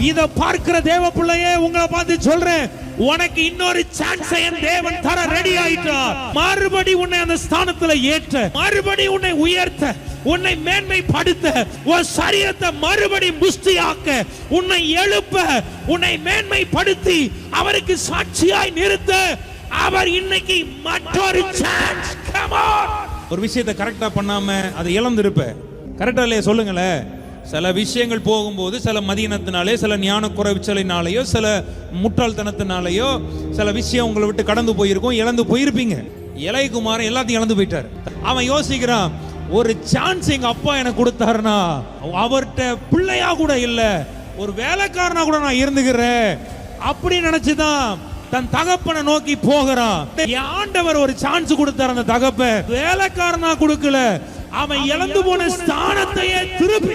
இத பார்க்கிற தேவ பிள்ளையே உங்களை பார்த்து சொல்றேன், உனக்கு இன்னொரு சான்ஸ் என் தேவன் தர ரெடி ஆயிட்டார். மறுபடி உன்னை அந்த ஸ்தானத்துல ஏற்ற, மறுபடி உன்னை உயர்த்த, உன்னை மேன்மைப்படுத்த, உன் சரீரத்தை மறுபடி புஷ்டியாக்க, உன்னை எழுப்ப, உன்னை மேன்மைப்படுத்தி அவருக்கு சாட்சியாய் நிறுத்த அவர் இன்னைக்கு மற்றொரு சான்ஸ். Come on. ஒரு விஷயத்தை கரெக்டா பண்ணாம அதை இழந்திருப்ப. கரெக்டா இல்லையா சொல்லுங்களேன். சில விஷயங்கள் போகும்போது சில மதியினத்தினாலே, சில ஞான குறைச்சலினாலேயோ, சில முட்டாள்தனத்தினாலேயோ சில விஷயம் உங்களை விட்டு கடந்து போயிருக்கும், இழந்து போயிருப்பீங்க. இளையகுமாரன் எல்லாத்தையும் இழந்து போயிட்டார். அவன் யோசிக்கிறான், ஒரு சான்ஸ் எங்க அப்பா எனக்கு கொடுத்தாருன்னா அவர்கிட்ட பிள்ளையா கூட இல்ல, ஒரு வேலைக்காரனா கூட நான் இருந்துக்கிறேன் அப்படி நினைச்சுதான் தன் தகப்பனை நோக்கி போகிறான். ஆண்டவர் ஒரு சான்ஸ் கொடுத்தார். அந்த தகப்ப வேலைக்காரனா கொடுக்கல, அவன் இழந்து போன ஸ்தானத்தையே திருப்பி